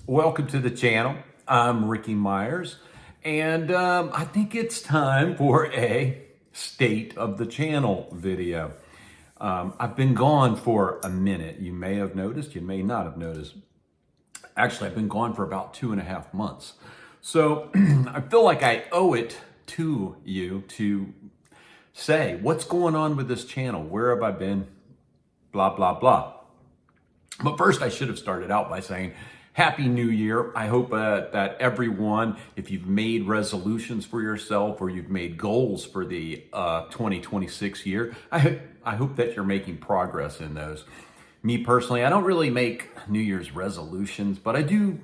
Welcome to the channel. I'm Ricky Myers, and I think it's time for a state of the channel video. I've been gone for a minute. You may have noticed, you may not have noticed. Actually, I've been gone for about 2.5 months. So I feel like I owe it to you to say what's going on with this channel. Where have I been? Blah, blah, blah. But first, I should have started out by saying, Happy New Year. I hope that everyone, if you've made resolutions for yourself or you've made goals for the 2026 year, I hope that you're making progress in those. Me personally, I don't really make New Year's resolutions, but I do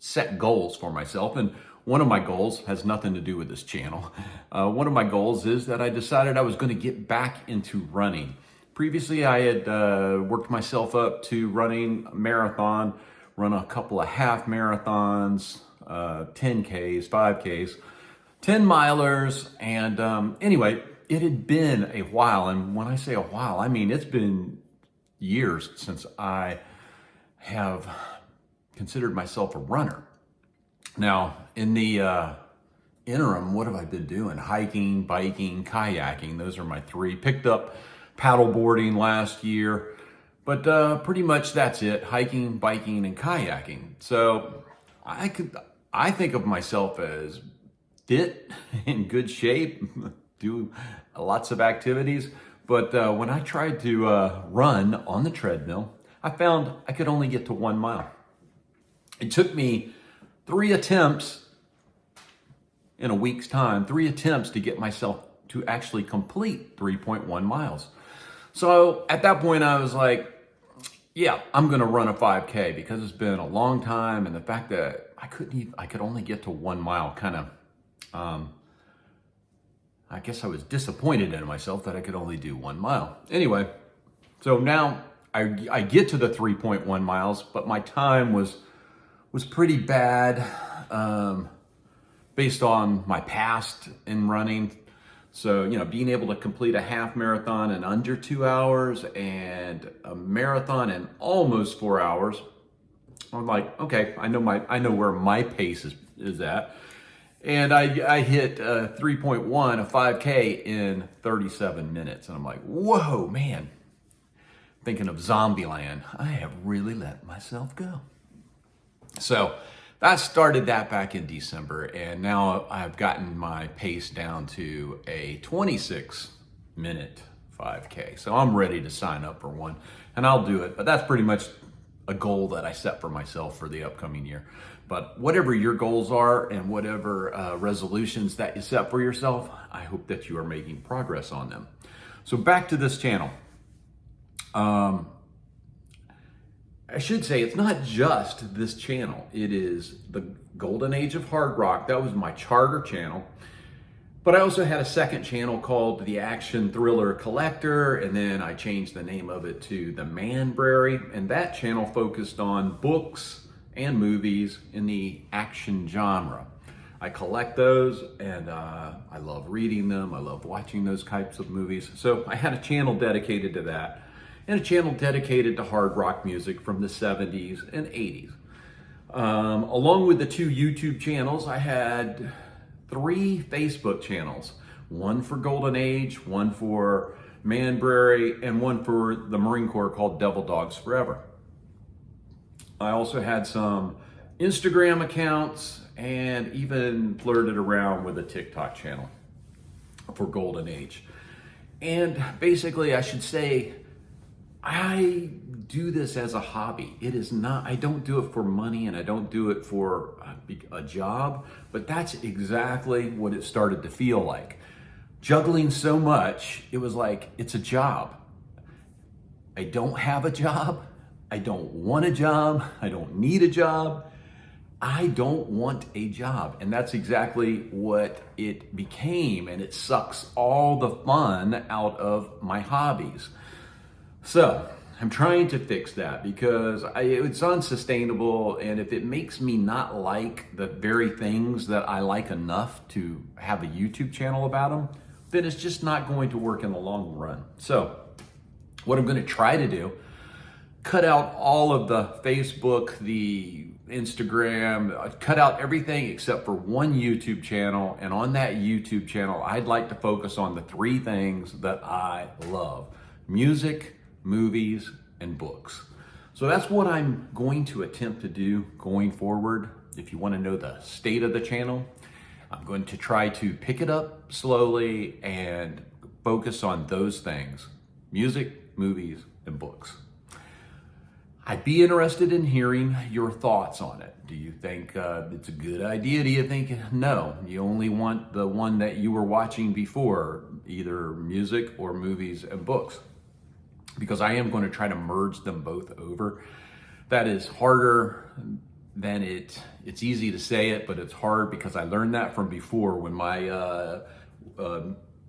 set goals for myself. And one of my goals has nothing to do with this channel. One of my goals is that I decided I was going to get back into running. Previously, I had worked myself up to running a marathon, run a couple of half marathons, 10Ks, 5Ks, 10 milers. And anyway, it had been a while. And when I say a while, I mean, it's been years since I have considered myself a runner. Now, in the interim, what have I been doing? Hiking, biking, kayaking. Those are my three. Picked up paddleboarding last year. But pretty much that's it, hiking, biking, and kayaking. So I think of myself as fit, in good shape, do lots of activities. But when I tried to run on the treadmill, I found I could only get to 1 mile. It took me 3 attempts in a week's time, 3 attempts to get myself to actually complete 3.1 miles. So at that point, I was like, yeah, I'm going to run a 5K because it's been a long time. And the fact that I could only get to 1 mile kind of, I guess I was disappointed in myself that I could only do 1 mile. Anyway, so now I get to the 3.1 miles, but my time was pretty bad based on my past in running. So, being able to complete a half marathon in under 2 hours and a marathon in almost 4 hours, I'm like, okay, I know where my pace is at. And I hit 3.1, a 5K in 37 minutes. And I'm like, whoa, man. Thinking of Zombieland, I have really let myself go. So I started that back in December, and now I've gotten my pace down to a 26-minute 5K. So I'm ready to sign up for one, and I'll do it. But that's pretty much a goal that I set for myself for the upcoming year. But whatever your goals are and whatever resolutions that you set for yourself, I hope that you are making progress on them. So back to this channel. I should say it's not just this channel. It is the Golden Age of Hard Rock. That was my charter channel. But I also had a second channel called The Action Thriller Collector, and then I changed the name of it to The Manbrary, and that channel focused on books and movies in the action genre. I collect those, and I love reading them. I love watching those types of movies. So I had a channel dedicated to that, and a channel dedicated to hard rock music from the 70s and 80s. Along with the 2 YouTube channels, I had 3 Facebook channels. One for Golden Age, one for Manbrary, and one for the Marine Corps called Devil Dogs Forever. I also had some Instagram accounts and even flirted around with a TikTok channel for Golden Age. And basically, I should say, I do this as a hobby. It is not, I don't do it for money and I don't do it for a job, but that's exactly what it started to feel like. Juggling so much, it was like, it's a job. I don't have a job. I don't want a job. I don't need a job. I don't want a job. And that's exactly what it became. And it sucks all the fun out of my hobbies. So I'm trying to fix that because it's unsustainable. And if it makes me not like the very things that I like enough to have a YouTube channel about them, then it's just not going to work in the long run. So what I'm going to try to do cut out all of the Facebook, the Instagram, cut out everything except for one YouTube channel. And on that YouTube channel, I'd like to focus on the three things that I love: music, movies, and books. So that's what I'm going to attempt to do going forward. If you want to know the state of the channel, I'm going to try to pick it up slowly and focus on those things: music, movies, and books. I'd be interested in hearing your thoughts on it. Do you think it's a good idea? Do you think no, you only want the one that you were watching before, either music or movies and books? Because I am going to try to merge them both over. That is harder than it's easy to say it, but it's hard because I learned that from before when my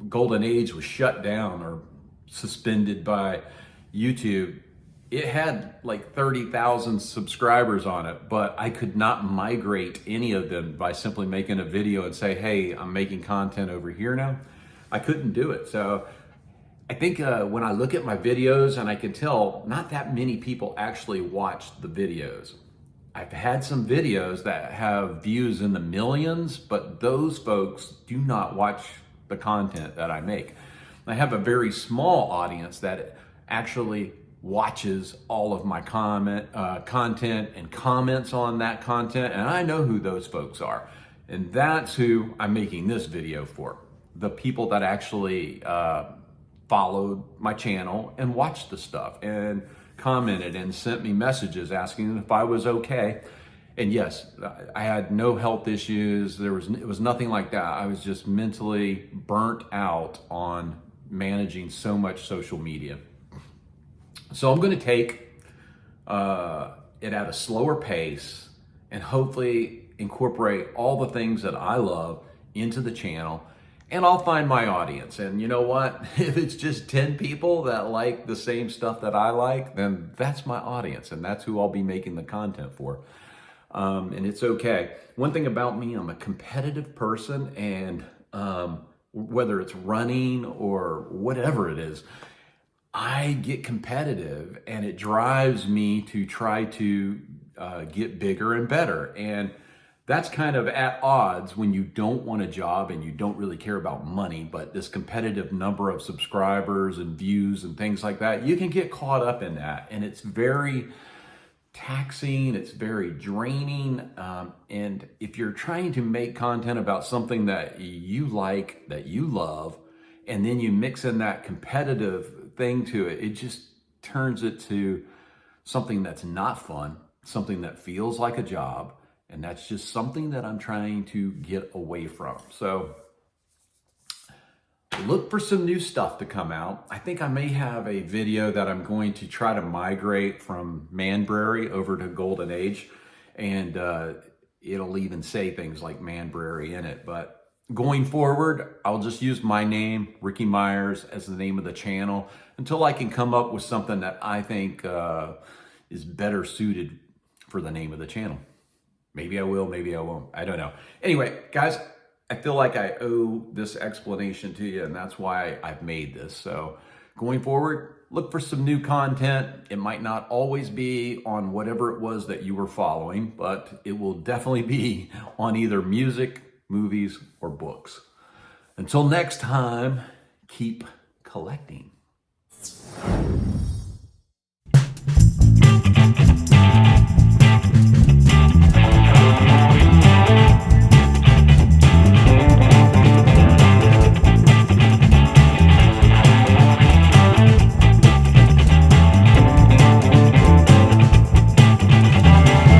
golden age was shut down or suspended by YouTube. It had like 30,000 subscribers on it, but I could not migrate any of them by simply making a video and say, hey, I'm making content over here now. I couldn't do it. So I think when I look at my videos, and I can tell not that many people actually watch the videos. I've had some videos that have views in the millions, but those folks do not watch the content that I make. I have a very small audience that actually watches all of my content and comments on that content, and I know who those folks are. And that's who I'm making this video for. The people that actually followed my channel and watched the stuff and commented and sent me messages asking if I was okay. And yes, I had no health issues. It was nothing like that. I was just mentally burnt out on managing so much social media. So I'm going to take it at a slower pace and hopefully incorporate all the things that I love into the channel, and I'll find my audience. And you know what? If it's just 10 people that like the same stuff that I like, then that's my audience, and that's who I'll be making the content for. And it's okay. One thing about me, I'm a competitive person, and whether it's running or whatever it is, I get competitive, and it drives me to try to get bigger and better. And that's kind of at odds when you don't want a job and you don't really care about money, but this competitive number of subscribers and views and things like that, you can get caught up in that. And it's very taxing, it's very draining. And if you're trying to make content about something that you like, that you love, and then you mix in that competitive thing to it, it just turns it to something that's not fun, something that feels like a job, and that's just something that I'm trying to get away from. So look for some new stuff to come out. I think I may have a video that I'm going to try to migrate from Manbrary over to Golden Age, and it'll even say things like Manbrary in it. But going forward, I'll just use my name, Ricky Myers, as the name of the channel until I can come up with something that I think is better suited for the name of the channel. Maybe I will, maybe I won't. I don't know. Anyway, guys, I feel like I owe this explanation to you, and that's why I've made this. So going forward, look for some new content. It might not always be on whatever it was that you were following, but it will definitely be on either music, movies, or books. Until next time, keep collecting.